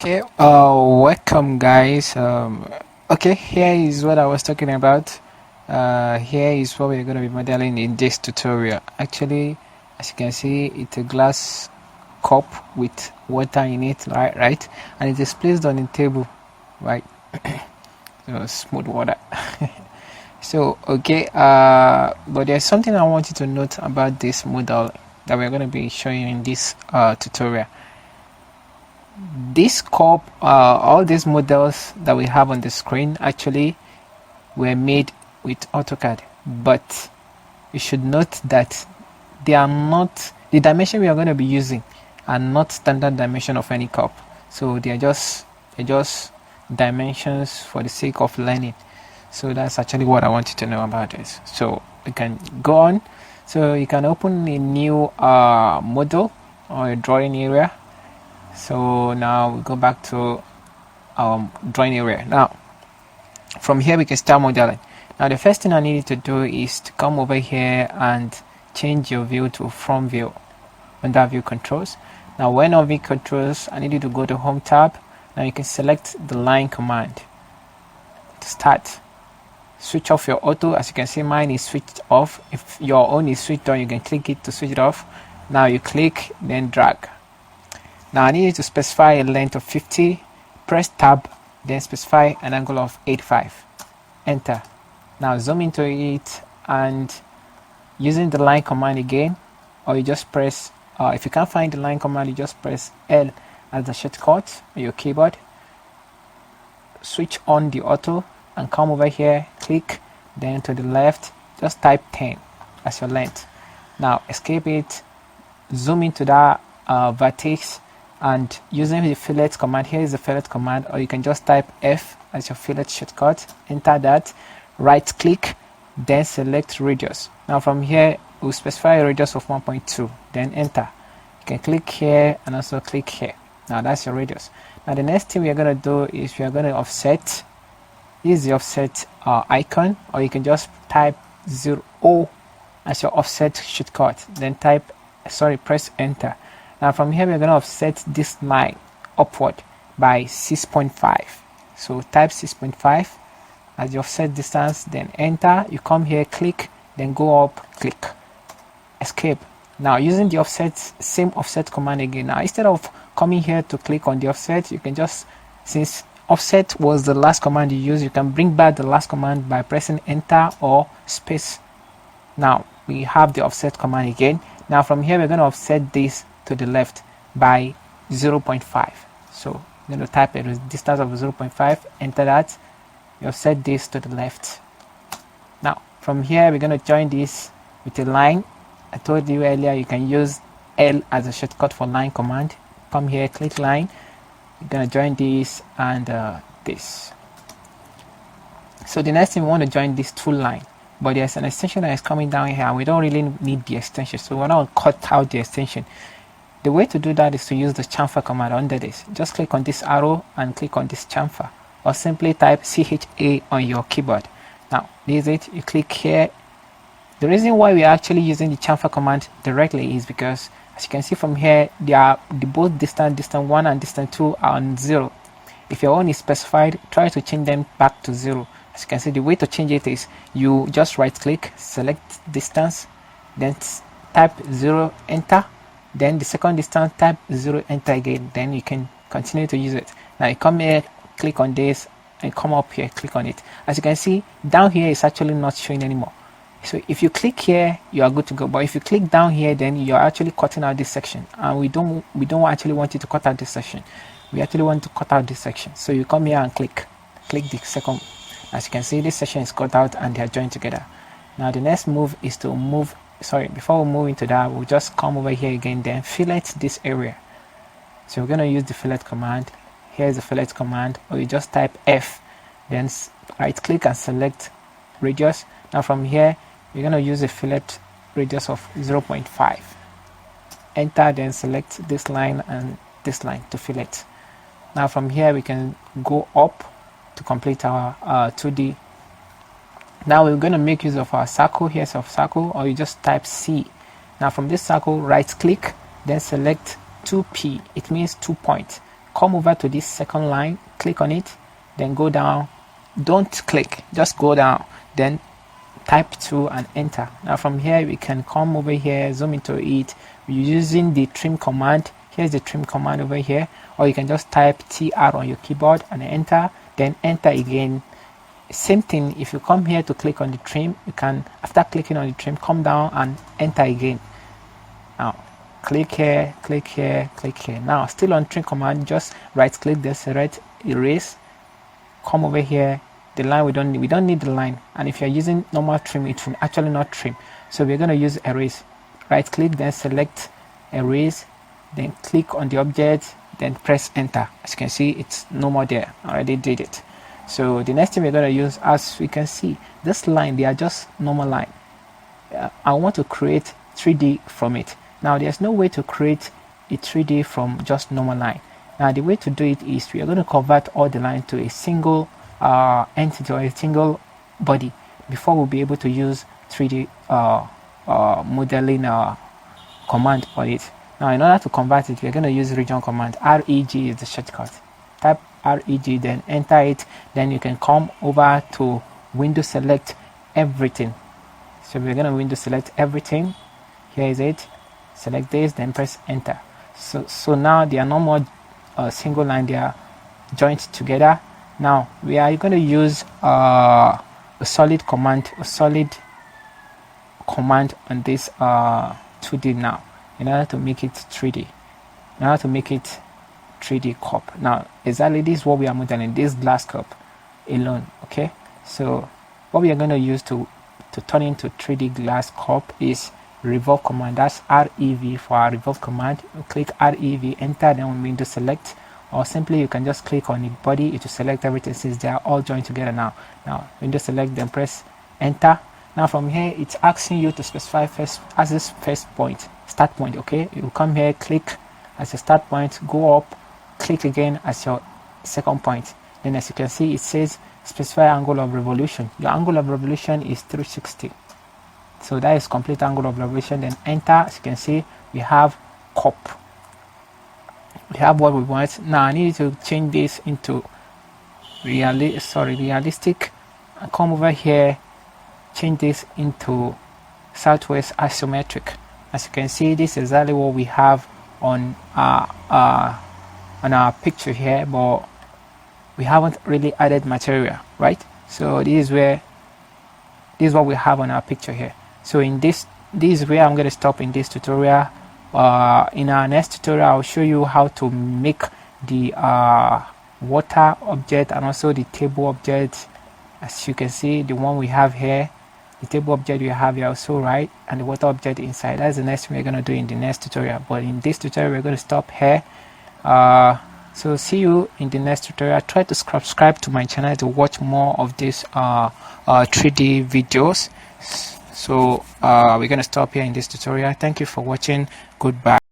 Okay, welcome guys. Okay, here is what I was talking about. Here is what we're going to be modeling in this tutorial. Actually, as you can see, it's a glass cup with water in it, right? And it is placed on a table, right? So smooth water. So, okay, but there's something I want you to note about this model that we're going to be showing in this tutorial. This cup, all these models that we have on the screen actually were made with AutoCAD, but you should note that they are not, the dimension we are going to be using are not standard dimension of any cup. So they're just dimensions for the sake of learning. So that's actually what I want you to know about this. So we can go on. So you can open a new model or a drawing area. So now we go back to our drawing area. Now from here we can start modeling. Now the first thing I need you to do is to come over here and change your view to front view under view controls. Now when on view controls, I need you to go to home tab. Now you can select the line command to start. Switch off your auto. As you can see, mine is switched off. If your own is switched on, you can click it to switch it off. Now you click, then drag. Now I need you to specify a length of 50, press tab, then specify an angle of 85. Enter. Now zoom into it and using the line command again, or you just press, if you can't find the line command, you just press L as the shortcut on your keyboard. Switch on the auto and come over here, click, then to the left, just type 10 as your length. Now escape it, zoom into that vertex, and using the fillet command, here is the fillet command, or you can just type F as your fillet shortcut, enter that, right click, then select radius. Now from here we'll specify a radius of 1.2, then enter. You can click here and also click here. Now that's your radius. Now the next thing we are going to do is we are going to offset. This is the offset icon, or you can just type 0 as your offset shortcut, then press enter. Now from here we're going to offset this line upward by 6.5. So type 6.5 as the offset distance, then enter. You come here, click, then go up, click, escape. Now using the offset, same offset command again. Now instead of coming here to click on the offset, you can just, since offset was the last command you use, you can bring back the last command by pressing enter or space. Now we have the offset command again. Now from here we're going to offset this to the left by 0.5. So I'm going to type a distance of 0.5, enter that. You offset this to the left. Now from here we're going to join this with a line. I told you earlier you can use L as a shortcut for line command. Come here, click line. You're going to join this and this. So the next thing, we want to join this two line, but there's an extension that is coming down here and we don't really need the extension, so we're going to cut out the extension. The way to do that is to use the chamfer command under this. Just click on this arrow and click on this chamfer, or simply type CHA on your keyboard. Now this is it. You click here. The reason why we are actually using the chamfer command directly is because, as you can see from here, they are both distance 1 and distance 2 are on 0. If your own is specified, try to change them back to 0. As you can see, the way to change it is you just right click, select distance, then type 0, enter. Then the second distance, type 0, enter again. Then you can continue to use it. Now you come here, click on this, and come up here, click on it. As you can see, down here is actually not showing anymore. So if you click here, you are good to go. But if you click down here, then you are actually cutting out this section, and we don't actually want you to cut out this section. We actually want to cut out this section. So you come here and click the second. As you can see, this section is cut out and they are joined together. Now the next move is to move. Sorry, before we move into that, we'll just come over here again, then fillet this area. So we're going to use the fillet command. Here's the fillet command, or you just type F, then right click and select radius. Now from here you're going to use a fillet radius of 0.5. Enter, then select this line and this line to fillet. Now from here we can go up to complete our 2D. Now we're going to make use of our circle. Here's our circle, or you just type C. Now from this circle, right click, then select 2P. It means 2 points. come over to this second line, click on it, then go down. Don't click, just go down, then type 2 and enter. Now from here we can come over here, zoom into it. We're using the trim command. Here's the trim command over here, or you can just type TR on your keyboard and enter, then enter again. Same thing, if you come here to click on the trim, you can, after clicking on the trim, come down and enter again. Now click here, click here, click here. Now still on trim command, just right click this, select erase, come over here. The line we don't need the line, and if you're using normal trim, it will actually not trim, so we're going to use erase. Right click, then select erase, then click on the object, then press enter. As you can see, it's no more there. I already did it. So the next thing we're going to use, as we can see, this line, they are just normal line. I want to create 3D from it. Now there's no way to create a 3D from just normal line. Now the way to do it is we are going to convert all the line to a single entity or a single body before we'll be able to use 3D modeling command on it. Now in order to convert it, we're going to use region command. REG is the shortcut. Type REG, then enter it, then you can come over to window select everything. So we're going to window select everything. Here is it. Select this, then press enter. So now they are no more single line, they are joined together. Now we are going to use a solid command on this 2D now in order to make it 3D. In order to make it 3D cup. Now exactly this is what we are modeling, this glass cup alone. Okay, so what we are going to use to turn into 3D glass cup is Revolve Command. That's REV for our Revolve Command. You click REV, enter, then window select, or simply you can just click on the body, it will select everything since they are all joined together now. Now window select, then press enter. Now from here it's asking you to specify first as this first point, start point. Okay, you come here, click as a start point, go up, click again as your second point. Then as you can see, it says specify angle of revolution. Your angle of revolution is 360. So that is complete angle of revolution. Then enter. As you can see, we have cup. We have what we want. Now I need to change this into realistic. And come over here, change this into southwest isometric. As you can see, this is exactly what we have on our picture here, but we haven't really added material, right? So this is what we have on our picture here. So in this is where I'm going to stop in this tutorial. In our next tutorial, I'll show you how to make the water object and also the table object. As you can see, the one we have here, the table object we have here also, right, and the water object inside. That's the next thing we're going to do in the next tutorial. But in this tutorial, we're going to stop here. So see you in the next tutorial. Try to subscribe to my channel to watch more of these 3D videos. So we're going to stop here in this tutorial. Thank you for watching. Goodbye.